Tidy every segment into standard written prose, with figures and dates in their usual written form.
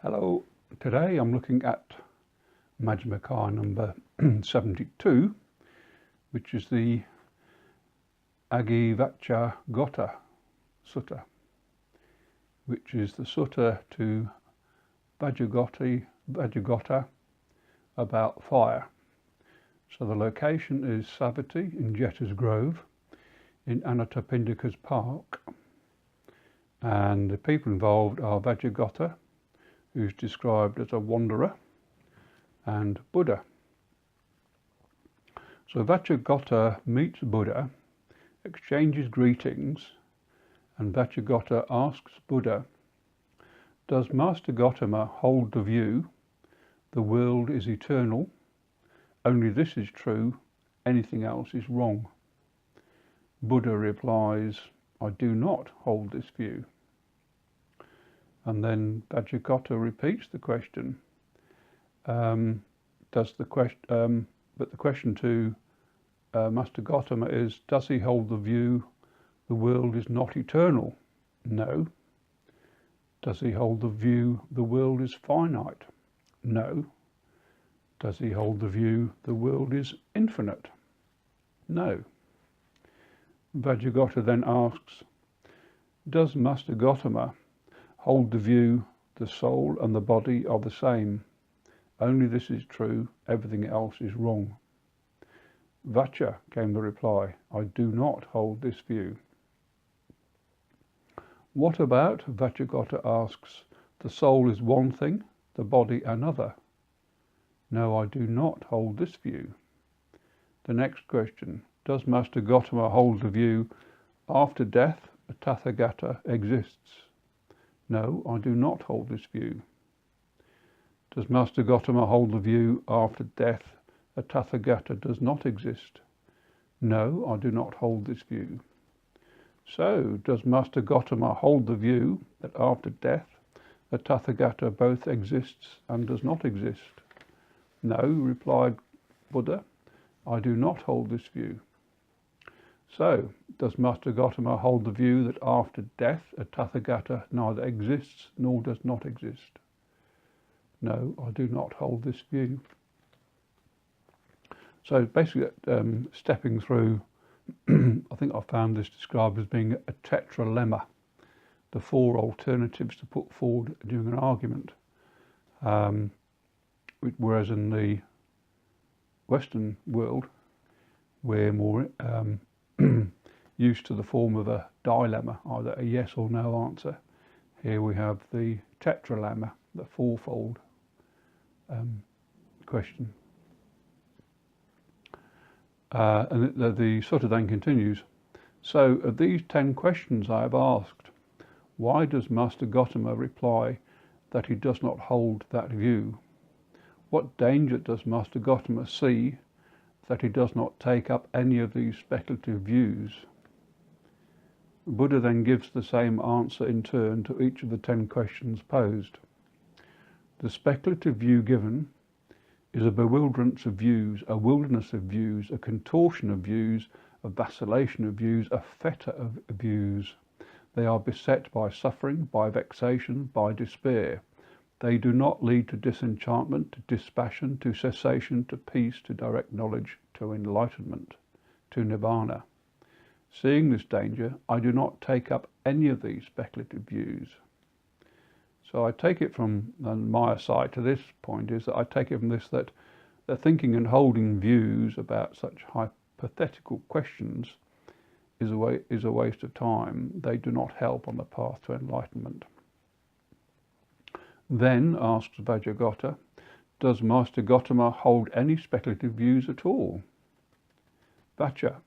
Hello, today I'm looking at Majjhima Nikaya number 72, which is the AggiVacchagotta Sutta, which is the sutta to Vajjagotta about fire. So the location is Savatthi in Jetta's Grove in Anathapindika's Park, and the people involved are Vajjagotta, who's described as a wanderer, and Buddha. So Vacchagotta meets Buddha, exchanges greetings, and Vacchagotta asks Buddha, "Does Master Gautama hold the view the world is eternal? Only this is true, anything else is wrong?" Buddha replies, "I do not hold this view." And then Vajjagotta repeats the question. But the question to Master Gautama is, does he hold the view the world is not eternal? No. Does he hold the view the world is finite? No. Does he hold the view the world is infinite? No. Vajjagotta then asks, does Master Gautama hold the view the soul and the body are the same? Only this is true, everything else is wrong. Vaccha, came the reply, I do not hold this view. What about, Vajjagotta asks, the soul is one thing, the body another? No, I do not hold this view. The next question, does Master Gautama hold the view after death a Tathagata exists? No, I do not hold this view. Does Master Gautama hold the view after death a Tathagata does not exist? No, I do not hold this view. So, does Master Gautama hold the view that after death a Tathagata both exists and does not exist? No, replied Buddha, I do not hold this view. So, does Master Gautama hold the view that after death a Tathagata neither exists nor does not exist? No, I do not hold this view. So basically, stepping through, I think I found this described as being a tetralemma, the four alternatives to put forward during an argument. Whereas in the Western world, we're more used to the form of a dilemma, either a yes or no answer. Here we have the tetralemma, the fourfold question. And the sutta then continues, so of these 10 questions I have asked, why does Master Gautama reply that he does not hold that view? What danger does Master Gautama see that he does not take up any of these speculative views? Buddha then gives the same answer in turn to each of the 10 questions posed. The speculative view given is a bewilderance of views, a wilderness of views, a contortion of views, a vacillation of views, a fetter of views. They are beset by suffering, by vexation, by despair. They do not lead to disenchantment, to dispassion, to cessation, to peace, to direct knowledge, to enlightenment, to nirvana. Seeing this danger, I do not take up any of these speculative views. So I take it from, and my aside to this point is that I take it from this that thinking and holding views about such hypothetical questions is a waste of time. They do not help on the path to enlightenment. Then, asks Vajjagotta, does Master Gautama hold any speculative views at all? Vaccha,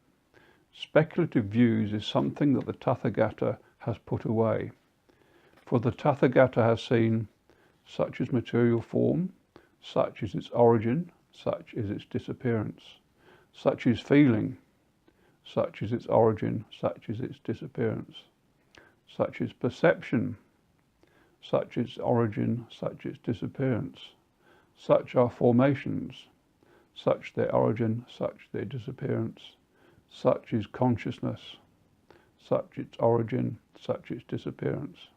speculative views is something that the Tathagata has put away. For the Tathagata has seen, such is material form, such is its origin, such is its disappearance. Such is feeling, such is its origin, such is its disappearance. Such is perception, such its origin, such its disappearance. Such are formations, such their origin, such their disappearance. Such is consciousness, such its origin, such its disappearance.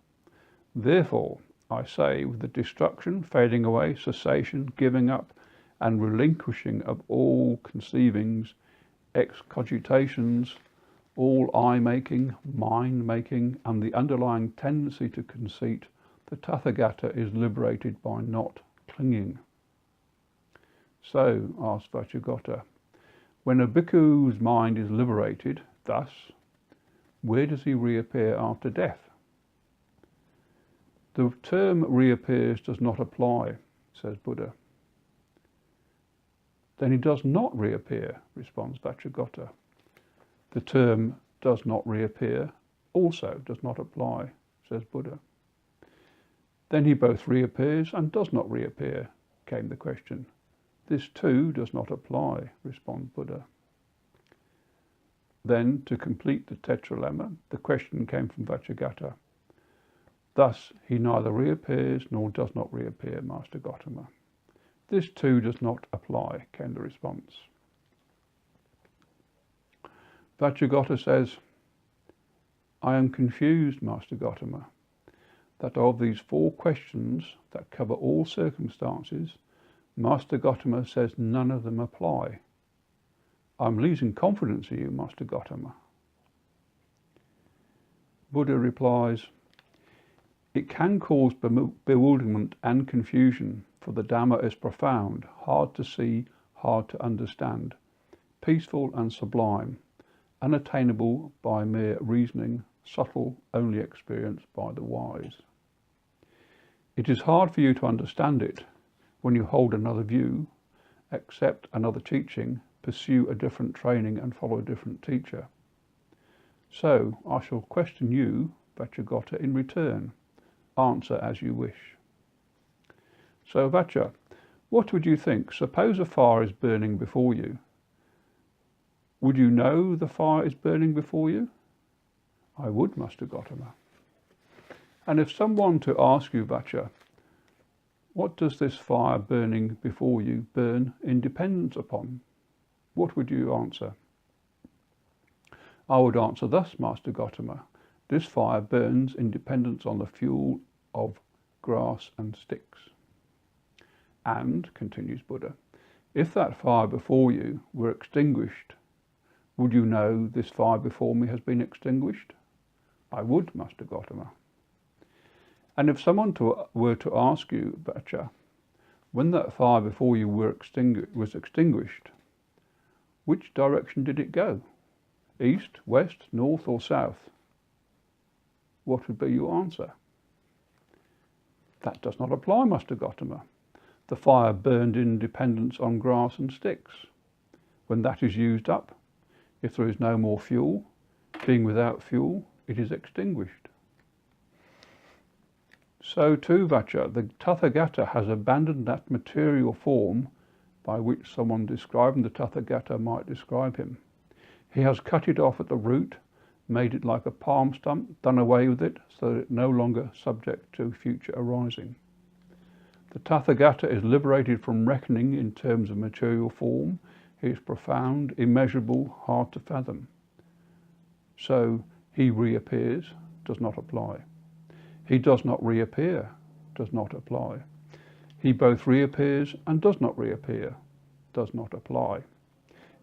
Therefore, I say, with the destruction, fading away, cessation, giving up, and relinquishing of all conceivings, excogitations, all I-making, mind-making, and the underlying tendency to conceit, the Tathagata is liberated by not clinging. So, asked Vacchagotta, when a bhikkhu's mind is liberated, thus, where does he reappear after death? The term reappears does not apply, says Buddha. Then he does not reappear, responds Vacchagotta. The term does not reappear also does not apply, says Buddha. Then he both reappears and does not reappear, came the question. This too does not apply, responds Buddha. Then, to complete the tetralemma, the question came from Vacchagotta. Thus, he neither reappears nor does not reappear, Master Gotama. This too does not apply, came the response. Vacchagotta says, I am confused, Master Gotama, that of these 4 questions that cover all circumstances, Master Gotama says none of them apply. I'm losing confidence in you, Master Gotama. Buddha replies, it can cause bewilderment and confusion, for the Dhamma is profound, hard to see, hard to understand, peaceful and sublime, unattainable by mere reasoning, subtle, only experienced by the wise. It is hard for you to understand it when you hold another view, accept another teaching, pursue a different training and follow a different teacher. So I shall question you, Vacchagotta, in return. Answer as you wish. So Vaccha, what would you think? Suppose a fire is burning before you. Would you know the fire is burning before you? I would, Master Gotama. And if someone to ask you, Vaccha, what does this fire burning before you burn in dependence upon? What would you answer? I would answer thus, Master Gotama. This fire burns in dependence on the fuel of grass and sticks. And, continues Buddha, if that fire before you were extinguished, would you know this fire before me has been extinguished? I would, Master Gotama. And if someone were to ask you, Vaccha, when that fire before you was extinguished, which direction did it go? East, west, north or south? What would be your answer? That does not apply, Master Gotama. The fire burned in dependence on grass and sticks. When that is used up, if there is no more fuel, being without fuel, it is extinguished. So too, Vaccha, the Tathagata has abandoned that material form by which someone describing the Tathagata might describe him. He has cut it off at the root, made it like a palm stump, done away with it so that it's no longer subject to future arising. The Tathagata is liberated from reckoning in terms of material form. He is profound, immeasurable, hard to fathom. So he reappears, does not apply. He does not reappear, does not apply. He both reappears and does not reappear, does not apply.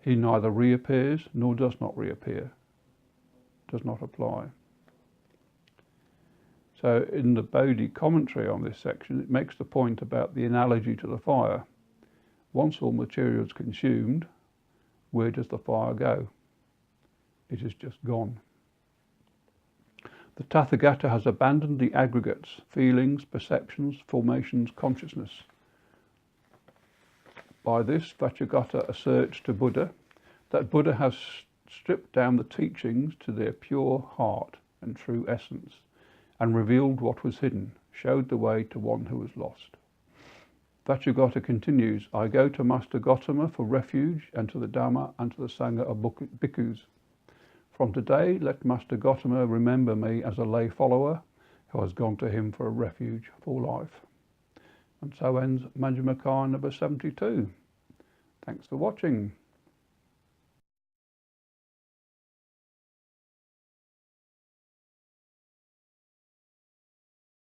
He neither reappears nor does not reappear, does not apply. So in the Bodhi commentary on this section, it makes the point about the analogy to the fire. Once all material is consumed, where does the fire go? It is just gone. The Tathagata has abandoned the aggregates, feelings, perceptions, formations, consciousness. By this, Vacchagotta asserts to Buddha that Buddha has stripped down the teachings to their pure heart and true essence, and revealed what was hidden, showed the way to one who was lost. Vacchagotta continues, I go to Master Gotama for refuge, and to the Dhamma and to the Sangha of bhikkhus. From today, let Master Gotama remember me as a lay follower who has gone to him for a refuge for life. And so ends Majjhima Nikaya number 72. Thanks for watching.